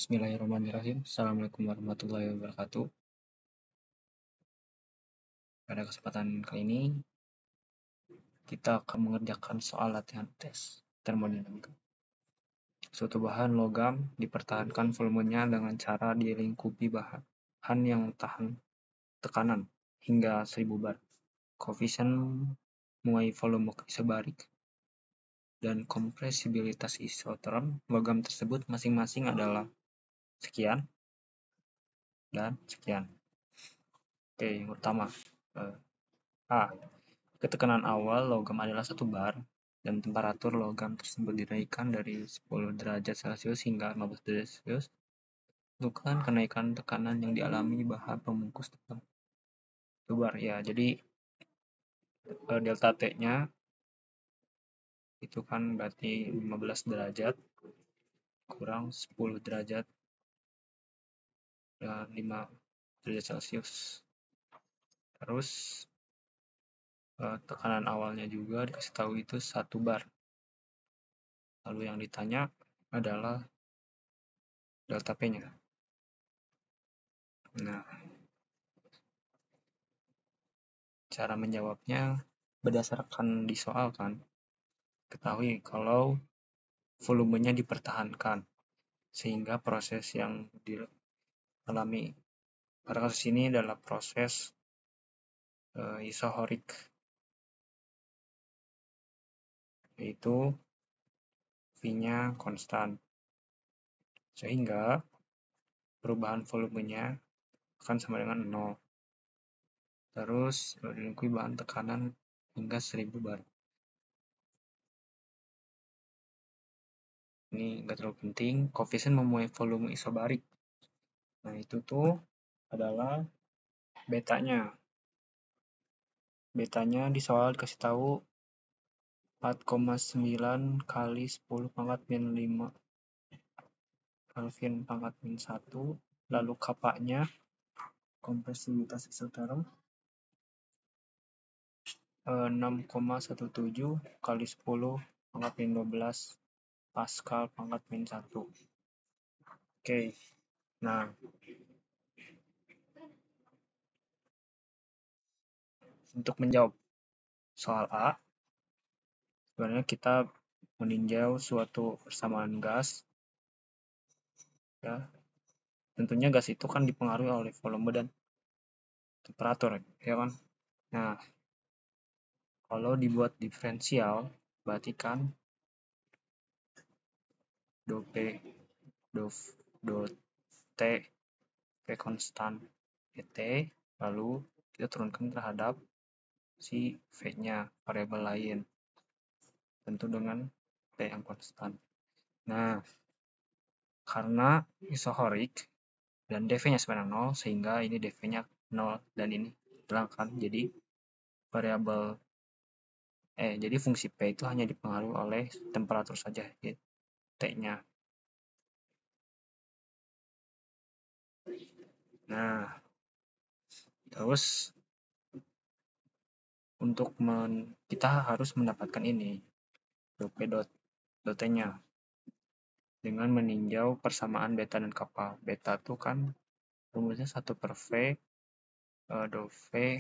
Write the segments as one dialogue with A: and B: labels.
A: Bismillahirrahmanirrahim. Assalamualaikum warahmatullahi wabarakatuh. Pada kesempatan kali ini, kita akan mengerjakan soal latihan tes termodinamika. Suatu bahan logam dipertahankan volumenya dengan cara dilingkupi bahan yang tahan tekanan hingga 1000 bar. Koefisien muai volume isobarik dan kompresibilitas isoterm logam tersebut masing-masing adalah sekian dan sekian. Oke, yang pertama, A. Ketekanan awal logam adalah 1 bar, dan temperatur logam tersebut dinaikkan dari 10 derajat Celcius hingga 15 derajat Celcius. Tentukan kenaikan tekanan yang dialami bahan pembungkus dalam 1 bar. Ya, jadi delta T-nya itu kan berarti 15 derajat kurang 10 derajat dan 5 derajat Celcius. Terus tekanan awalnya juga dikasih tahu itu 1 bar. Lalu yang ditanya adalah delta P-nya. Nah, cara menjawabnya berdasarkan di soal kan. Ketahui kalau volumenya dipertahankan, sehingga proses yang dialami pada kasus ini adalah proses isohorik, yaitu V-nya konstan, sehingga perubahan volumenya akan sama dengan 0. Terus dilingkupi bahan tekanan hingga 1000 bar. Ini nggak terlalu penting. Koefisien memuai volume isobarik. Nah, itu tuh adalah betanya. Betanya di soal dikasih tahu 4,9 kali 10 pangkat min 5 Kelvin pangkat min 1. Lalu kapaknya, kompresibilitas isoterm 6,17 kali 10 pangkat min 12 Pascal pangkat min 1. Oke, nah untuk menjawab soal A, sebenarnya kita meninjau suatu persamaan gas. Ya, tentunya gas itu kan dipengaruhi oleh volume dan temperatur, ya kan? Nah, kalau dibuat diferensial, berarti kan do P, do T, P konstan T, lalu kita turunkan terhadap si V-nya, variabel lain, tentu dengan T yang konstan. Nah, karena isohorik dan dV-nya sama dengan 0, sehingga ini dV-nya 0 dan ini hilangkan. Jadi fungsi P itu hanya dipengaruhi oleh temperatur saja, T-nya. Nah, terus untuk kita harus mendapatkan ini, P.T-nya, dengan meninjau persamaan beta dan kappa. Beta itu kan rumusnya 1 per V, do V,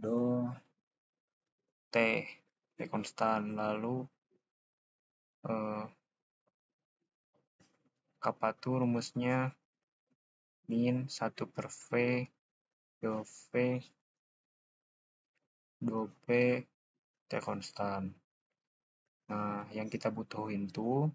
A: do T, P konstan. Lalu kappa itu rumusnya min 1 per V, do P, T konstan. Nah, yang kita butuhin tuh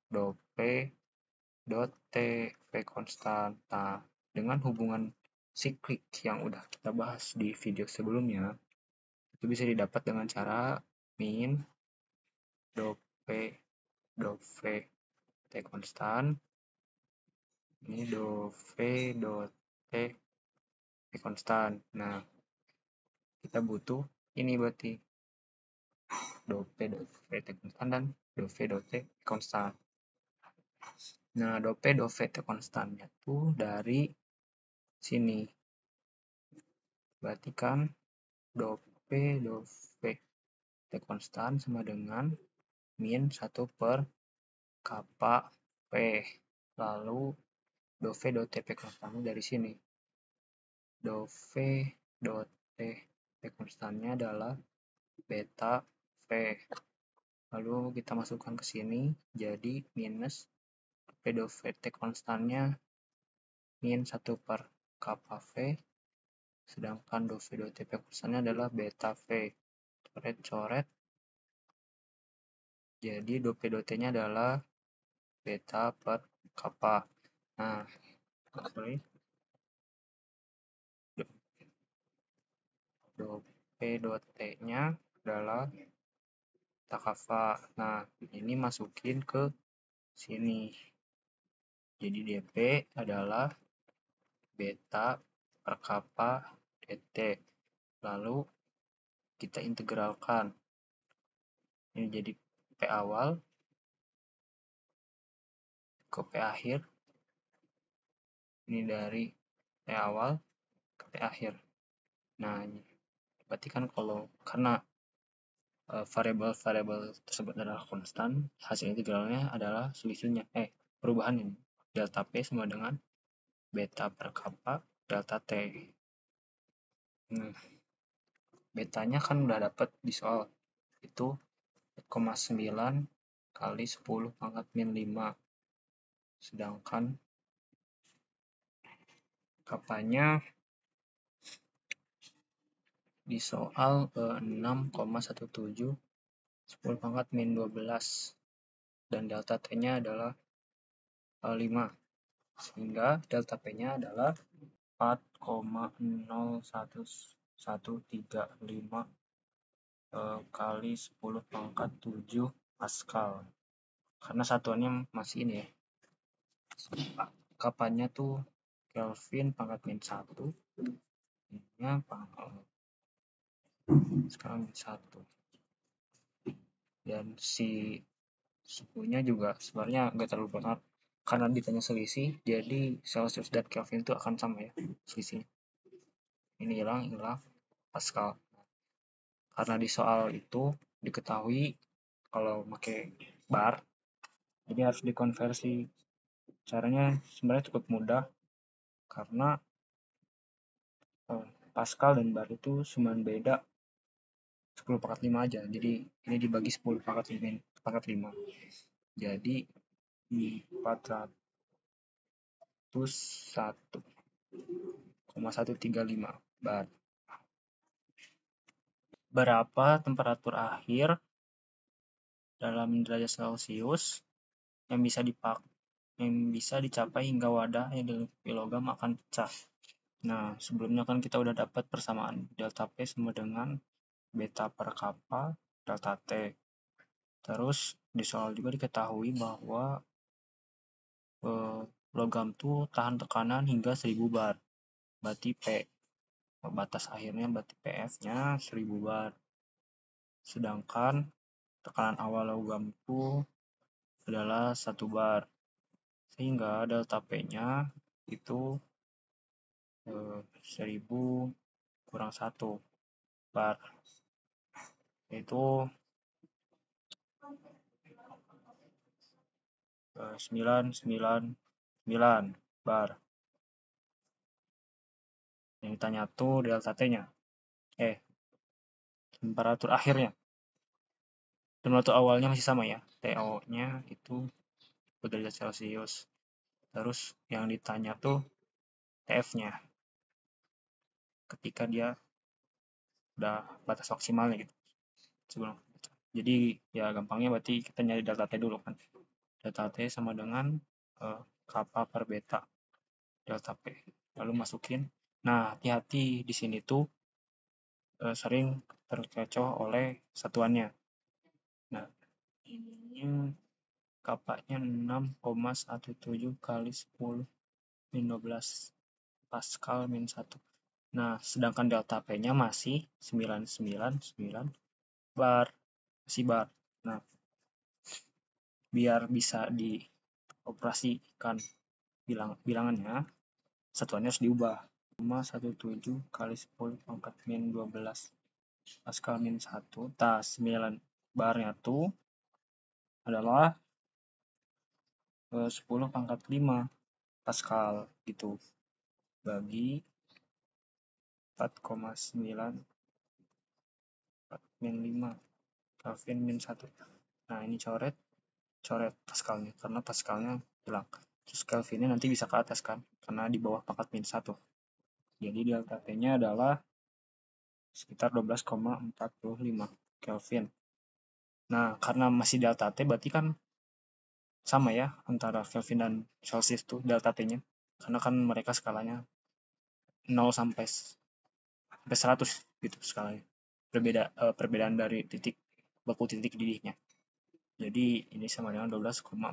A: do P, do T, P konstan. Nah, dengan hubungan siklik yang udah kita bahas di video sebelumnya, itu bisa didapat dengan cara min do P, do V, T konstan. Ini do V, do T, P konstan. Nah, kita butuh ini berarti do P, do V, T konstan, dan do V, do T, konstan. Nah, do P, do V, T konstannya tuh dari sini. Berarti kan do P, do V, T konstan sama dengan min 1 per kappa P. Lalu dou V dot TP konstannya dari sini. Dou V dot TP konstannya adalah beta V. Lalu kita masukkan ke sini, jadi minus V dou V T konstannya min 1 per kappa V, sedangkan dou V dou TP konstannya adalah beta V. Coret-coret, jadi dou P dou T-nya adalah beta per kappa. Nah, dou P dou T-nya adalah beta kappa. Nah, ini masukin ke sini. Jadi dP adalah beta per kappa dt. Lalu kita integralkan. Ini jadi P awal ke P akhir. Ini dari P awal ke P akhir. Nah, berarti kan karena variabel-variabel tersebut adalah konstan, hasil integralnya adalah selisihnya, perubahan ini. Delta P sama dengan beta per kappa delta T. Nah, betanya kan udah dapat di soal. Itu 4,9 kali 10 pangkat min 5. Sedangkan kapanya di soal 6,17 10 pangkat min 12 dan delta T-nya adalah 5, sehingga delta P-nya adalah 4,01135 kali 10 pangkat 7 Pascal, karena satuannya masih ini ya, kapanya tuh Kelvin pangkat min 1, ininya sekarang min 1, dan si suhunya juga sebenarnya nggak terlalu banyak karena ditanya selisih, jadi Celsius dan Kelvin itu akan sama ya selisihnya. Ini hilang Pascal. Karena di soal itu diketahui kalau pakai bar, jadi harus dikonversi. Caranya sebenarnya cukup mudah karena Pascal dan bar itu cuma beda 10 pangkat 5 aja. Jadi ini dibagi 10 pangkat 5. Jadi 401,135 bar. Berapa temperatur akhir dalam derajat Celcius yang bisa dicapai hingga wadah yang diliputi logam akan pecah. Nah, sebelumnya kan kita udah dapat persamaan delta P sama dengan beta per kappa delta T. Terus di soal juga diketahui bahwa logam tuh tahan tekanan hingga 1000 bar. Berarti batas akhirnya berarti PF-nya 1000 bar. Sedangkan tekanan awal logam itu adalah 1 bar. Sehingga delta P-nya itu 1000 kurang 1 bar. Yaitu 999 bar. Yang ditanya tuh delta T-nya. Temperatur akhirnya. Temperatur awalnya masih sama ya. TO-nya itu derajat Celcius. Terus yang ditanya tuh TF-nya. Ketika dia udah batas maksimalnya gitu. Sebelum. Jadi ya gampangnya berarti kita nyari delta T dulu kan. Delta T sama dengan kappa per beta delta P. Lalu masukin. Nah, hati-hati di sini tuh sering terkecoh oleh satuannya. Nah, ininya kapanya 6,17 kali 10 min 12 Pascal min 1. Nah, sedangkan delta P-nya masih 999 bar. Masih bar. Nah, biar bisa dioperasikan bilangannya, satuannya harus diubah. 17 kali 10 pangkat min 12 Pascal min 1. 9 barnya tuh adalah 10 pangkat 5 Pascal gitu, bagi 4,9 min 5 Kelvin min 1. Nah, ini coret Pascalnya, karena Pascalnya hilang. Terus Kelvinnya nanti bisa ke atas kan, karena di bawah pangkat min 1. Jadi delta T-nya adalah sekitar 12,45 Kelvin. Nah, karena masih delta T, berarti kan sama ya antara Kelvin dan Celsius tuh delta T-nya. Karena kan mereka skalanya 0 sampai 100 gitu skalanya. Perbedaan dari baku titik didihnya. Jadi ini sama dengan 12,45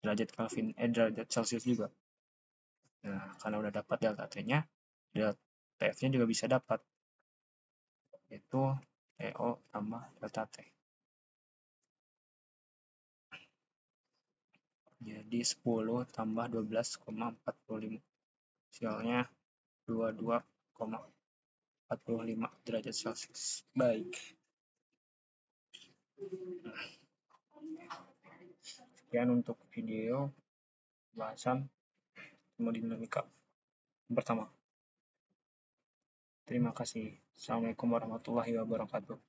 A: derajat Kelvin derajat Celcius juga. Nah, karena udah dapat delta T-nya, delta TF-nya juga bisa dapat, yaitu TO tambah delta T. Jadi 10 tambah 12,45. Hasilnya 22,45 derajat Celcius. Baik. Sekian untuk video bahasan termodinamika pertama. Terima kasih. Assalamualaikum warahmatullahi wabarakatuh.